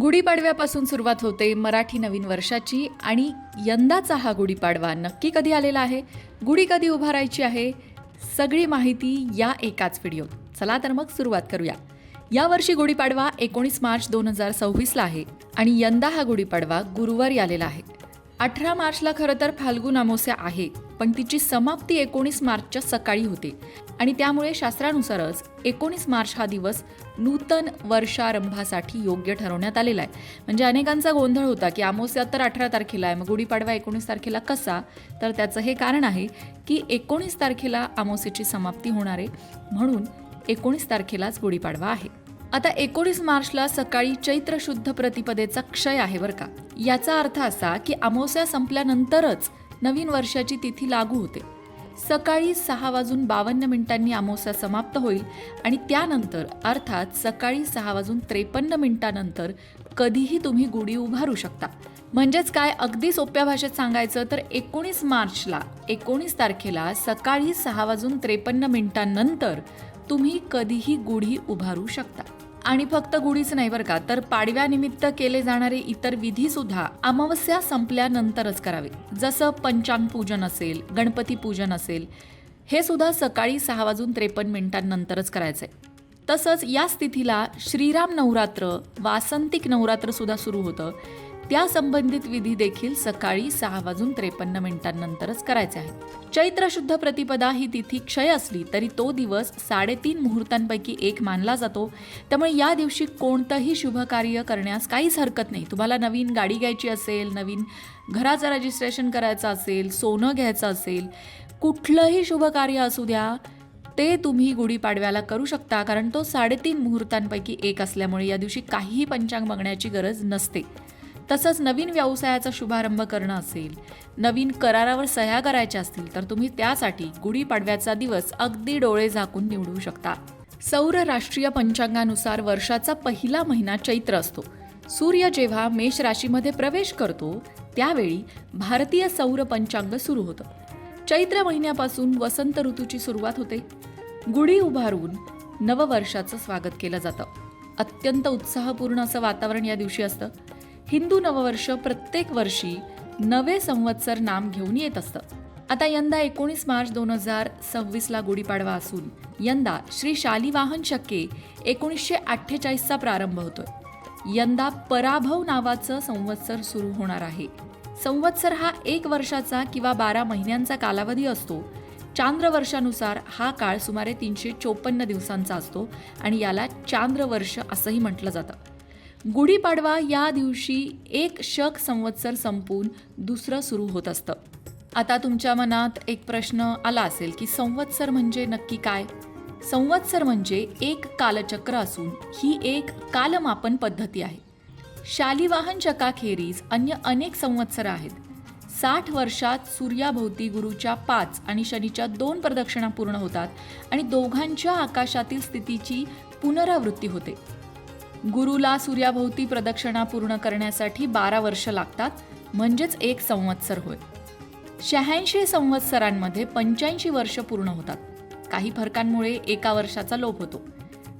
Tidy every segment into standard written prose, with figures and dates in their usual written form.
गुढीपाडव्यापासून सुरुवात होते मराठी नवीन वर्षाची आणि यंदाचा हा गुढीपाडवा नक्की कधी आलेला आहे, गुढी कधी उभारायची आहे, सगळी माहिती या एकाच व्हिडिओत. चला तर मग सुरुवात करूया. यावर्षी गुढीपाडवा 19 मार्च 2026ला आहे आणि यंदा हा गुढीपाडवा गुरुवारी आलेला आहे. 18 मार्चला खरं तर फाल्गुन अमावस्या आहे, पण तिची समाप्ती 19 मार्चच्या सकाळी होते आणि त्यामुळे शास्त्रानुसारच 19 मार्च हा दिवस नूतन वर्षारंभासाठी योग्य ठरवण्यात आलेला आहे. म्हणजे अनेकांचा गोंधळ होता की अमावस्या तर 18 तारखेला आहे, मग गुढीपाडवा 19 तारखेला कसा? तर त्याचं हे कारण आहे की 19 तारखेला अमावस्येची समाप्ती होणार आहे, म्हणून 19 तारखेलाच गुढीपाडवा आहे. आता 19 मार्चला सकाळी चैत्र शुद्ध प्रतिपदेचा क्षय आहे बरं का. याचा अर्थ असा की अमावस्या संपल्यानंतरच नवीन वर्षाची तिथी लागू होते. सकाळी 6:52 अमावस्या समाप्त होईल आणि त्यानंतर अर्थात सकाळी 6:53 कधीही तुम्ही गुढी उभारू शकता. म्हणजेच काय, अगदी सोप्या भाषेत सांगायचं तर 19 मार्चला 19 तारखेला सकाळी 6:53 तुम्ही कधीही गुढी उभारू शकता. आणि फक्त गुढीच नाही बरं का, तर पाडव्यानिमित्त केले जाणारे इतर विधी सुद्धा अमावस्या संपल्यानंतरच करावे. जसं पंचांग पूजन असेल, गणपती पूजन असेल, हे सुद्धा सकाळी 6:53 करायचंय. तसंच याच तिथीला श्रीराम नवरात्र, वासंतिक नवरात्र सुद्धा सुरू होतं. त्या संबंधित विधी देखील सकाळी 6:53 करायचे आहेत. चैत्र शुद्ध प्रतिपदा ही तिथी क्षय असली तरी तो दिवस 3.5 मुहूर्तांपैकी एक मानला जातो. त्यामुळे या दिवशी कोणतंही शुभ कार्य करण्यास काहीच हरकत नाही. तुम्हाला नवीन गाडी घ्यायची असेल, नवीन घराचं रजिस्ट्रेशन करायचं असेल, सोनं घ्यायचं असेल, कुठलंही शुभ कार्य असू द्या, ते तुम्ही गुढीपाडव्याला करू शकता. कारण तो 3.5 मुहूर्तांपैकी एक असल्यामुळे या दिवशी काहीही पंचांग बघण्याची गरज नसते. तसंच नवीन व्यवसायाचा शुभारंभ करणं असेल, नवीन करारावर सह्या करायच्या असतील तर तुम्ही त्यासाठी गुढीपाडव्याचा दिवस अगदी डोळे झाकून निवडू शकता. सौर राष्ट्रीय पंचांगानुसार वर्षाचा पहिला महिना चैत्र असतो. सूर्य जेव्हा मेष राशीमध्ये प्रवेश करतो त्यावेळी भारतीय सौर पंचांग सुरू होतं. चैत्र महिन्यापासून वसंत ऋतूची सुरुवात होते. गुढी उभारून नववर्षाचं स्वागत केलं जातं. अत्यंत उत्साहपूर्ण असं वातावरण या दिवशी असतं. हिंदू नववर्ष प्रत्येक वर्षी नवे संवत्सर नाम घेऊन येत असतं. आता यंदा 19 मार्च 2026ला गुढीपाडवा असून यंदा श्री शालिवाहन शके 1948चा प्रारंभ होतोय. यंदा पराभव नावाचं संवत्सर सुरू होणार आहे. संवत्सर हा 1 वर्षाचा किंवा 12 महिन्यांचा कालावधी असतो. चांद्रवर्षानुसार हा काळ सुमारे 354 दिवसांचा असतो आणि याला चांद्रवर्ष असंही म्हटलं जातं. गुढीपाडवा या दिवशी एक शक संवत्सर संपून दुसरं सुरू होत असतं. आता तुमच्या मनात एक प्रश्न आला असेल की संवत्सर म्हणजे नक्की काय? संवत्सर म्हणजे एक कालचक्र असून ही एक कालमापन पद्धती आहे. शालिवाहन शकाखेरीज अन्य अनेक संवत्सर आहेत. 60 वर्षात सूर्याभोवती गुरूच्या 5 आणि शनीच्या 2 प्रदक्षिणा पूर्ण होतात आणि दोघांच्या आकाशातील स्थितीची पुनरावृत्ती होते. गुरुला सूर्याभोवती प्रदक्षिणा पूर्ण करण्यासाठी 12 वर्ष लागतात, म्हणजेच एक संवत्सर होय. 86 संवत्सरांमध्ये 85 वर्ष पूर्ण होतात. काही फरकांमुळे एका वर्षाचा लोप होतो.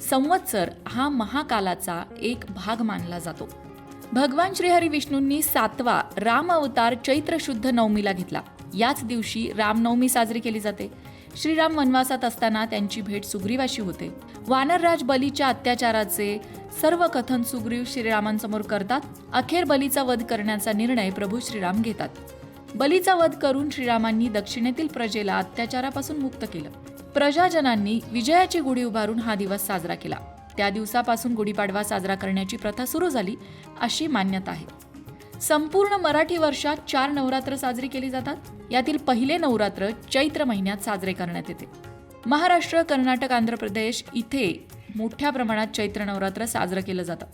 संवत्सर हा महाकालाचा एक भाग मानला जातो. भगवान श्रीहरी विष्णूंनी 7वा राम अवतार चैत्र शुद्ध नवमीला घेतला. याच दिवशी रामनवमी साजरी केली जाते. श्रीराम वनवासात असताना त्यांची भेट सुग्रीवाशी होते. वानरराज बलीच्या अत्याचाराचे सर्व कथन सुग्रीव श्रीरामांसमोर करतात. अखेर बलीचा वध करण्याचा निर्णय प्रभू श्रीराम घेतात. बलीचा वध करून श्रीरामांनी दक्षिणेतील प्रजेला अत्याचारापासून मुक्त केलं. प्रजाजनांनी विजयाची गुढी उभारून हा दिवस साजरा केला. त्या दिवसापासून गुढीपाडवा साजरा करण्याची प्रथा सुरू झाली अशी मान्यता आहे. संपूर्ण मराठी वर्षात 4 नवरात्र साजरी केली जातात. यातील पहिले नवरात्र चैत्र महिन्यात साजरे करण्यात येते. महाराष्ट्र, कर्नाटक, आंध्र प्रदेश इथे मोठ्या प्रमाणात चैत्र नवरात्र साजरं केलं जातं.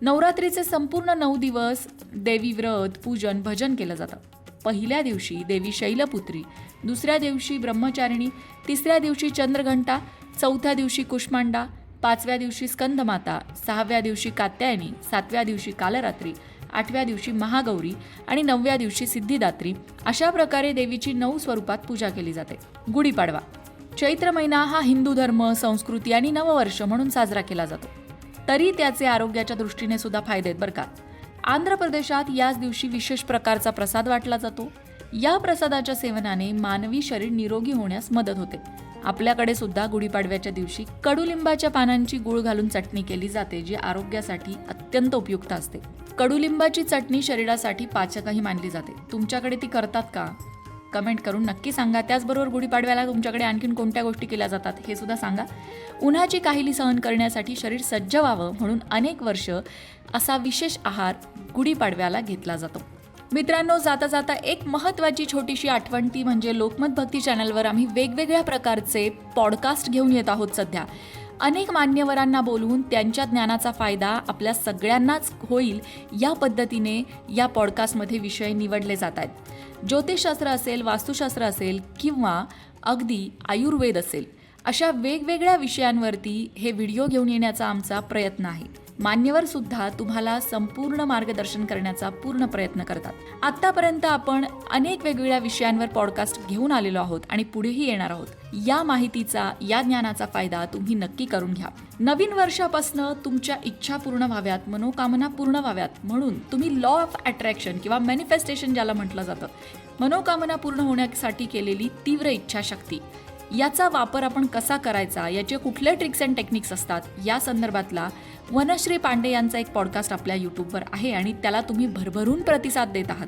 नवरात्रीचे संपूर्ण 9 दिवस देवी व्रत, पूजन, भजन केलं जातं. पहिल्या दिवशी देवी शैलपुत्री, दुसऱ्या दिवशी ब्रह्मचारिणी, तिसऱ्या दिवशी चंद्रघंटा, चौथ्या दिवशी कुष्मांडा, 5व्या दिवशी स्कंदमाता, 6व्या दिवशी कात्यायनी, 7व्या दिवशी कालरात्री, 8व्या दिवशी महागौरी आणि 9व्या दिवशी सिद्धिदात्री अशा प्रकारे देवीची 9 स्वरूपात पूजा केली जाते. गुढीपाडवा चैत्र महिना हा हिंदू धर्म, संस्कृती आणि नववर्ष म्हणून साजरा केला जातो. तरी त्याचे आरोग्याच्या दृष्टीने सुद्धा फायदे आहेत बरं का. आंध्र प्रदेशात याच दिवशी विशेष प्रकारचा प्रसाद वाटला जातो. या प्रसादाच्या सेवनाने मानवी शरीर निरोगी होण्यास मदत होते. आपल्याकडे सुद्धा गुढीपाडव्याच्या दिवशी कडुलिंबाच्या पानांची गूळ घालून चटणी केली जाते, जी आरोग्यासाठी अत्यंत उपयुक्त असते. कडुलिंबाची चटणी शरीरासाठी पाचकही मानली जाते. तुमच्याकडे ती करतात का? कमेंट करून नक्की सांगा. त्याचबरोबर गुढीपाडव्याला तुमच्याकडे आणखीन कोणत्या गोष्टी केल्या जातात हे सुद्धा सांगा. उन्हाची काहिली सहन करण्यासाठी शरीर सज्ज व्हावं म्हणून अनेक वर्ष असा विशेष आहार गुढीपाडव्याला घेतला जातो. मित्रांनो, जाता जाता एक महत्त्वाची छोटीशी आठवण, ती म्हणजे लोकमत भक्ती चॅनलवर आम्ही वेगवेगळ्या प्रकारचे पॉडकास्ट घेऊन येत आहोत. सध्या अनेक मान्यवरांना बोलवून त्यांच्या ज्ञानाचा फायदा आपल्या सगळ्यांनाच होईल या पद्धतीने या पॉडकास्टमध्ये विषय निवडले जात आहेत. ज्योतिषशास्त्र असेल, वास्तुशास्त्र असेल किंवा अगदी आयुर्वेद असेल, अशा वेगवेगळ्या विषयांवरती हे व्हिडिओ घेऊन येण्याचा आमचा प्रयत्न आहे. मान्यवर सुद्धा तुम्हाला संपूर्ण मार्गदर्शन करण्याचा पूर्ण प्रयत्न करतात. आतापर्यंत आपण अनेक वेगवेगळ्या विषयांवर पॉडकास्ट घेऊन आलेलो आहोत आणि पुढेही येणार आहोत. या माहितीचा, या ज्ञानाचा फायदा तुम्ही नक्की करून घ्या. नवीन वर्षापासून तुमच्या इच्छा पूर्ण व्हाव्यात, मनोकामना पूर्ण व्हाव्यात म्हणून तुम्ही लॉ ऑफ अट्रॅक्शन किंवा मॅनिफेस्टेशन ज्याला म्हटलं जातं, मनोकामना पूर्ण होण्यासाठी केलेली तीव्र इच्छाशक्ती, याचा वापर आपण कसा करायचा, याचे कुठले ट्रिक्स अँड टेक्निक्स असतात, या संदर्भातला वनश्री पांडे यांचा एक पॉडकास्ट आपल्या यूट्यूबवर आहे आणि त्याला तुम्ही भरभरून प्रतिसाद देत आहात.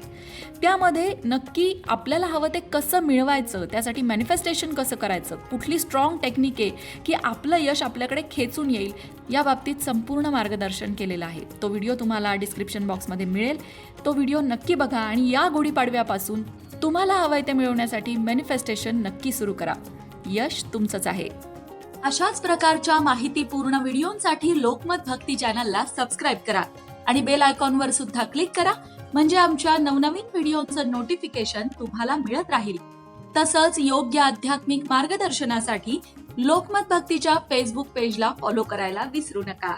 त्यामध्ये नक्की आपल्याला हवं ते कसं मिळवायचं, त्यासाठी मॅनिफेस्टेशन कसं करायचं, कुठली स्ट्रॉंग टेक्निक आहे की आपलं यश आपल्याकडे खेचून येईल, या बाबतीत संपूर्ण मार्गदर्शन केलेलं आहे. तो व्हिडिओ तुम्हाला डिस्क्रिप्शन बॉक्समध्ये मिळेल. तो व्हिडिओ नक्की बघा आणि या गुढीपाडव्यापासून तुम्हाला हवंय ते मिळवण्यासाठी मॅनिफेस्टेशन नक्की सुरू करा. यश तुमचंच आहे. अशाच प्रकारच्या माहितीपूर्ण व्हिडिओंसाठी लोकमत भक्ती चॅनलला सबस्क्राईब करा आणि बेल आयकॉनवर सुद्धा क्लिक करा, म्हणजे आमच्या नवनवीन व्हिडिओचं नोटिफिकेशन तुम्हाला मिळत राहील. तसंच योग्य आध्यात्मिक मार्गदर्शनासाठी लोकमत भक्तीच्या फेसबुक पेजला फॉलो करायला विसरू नका.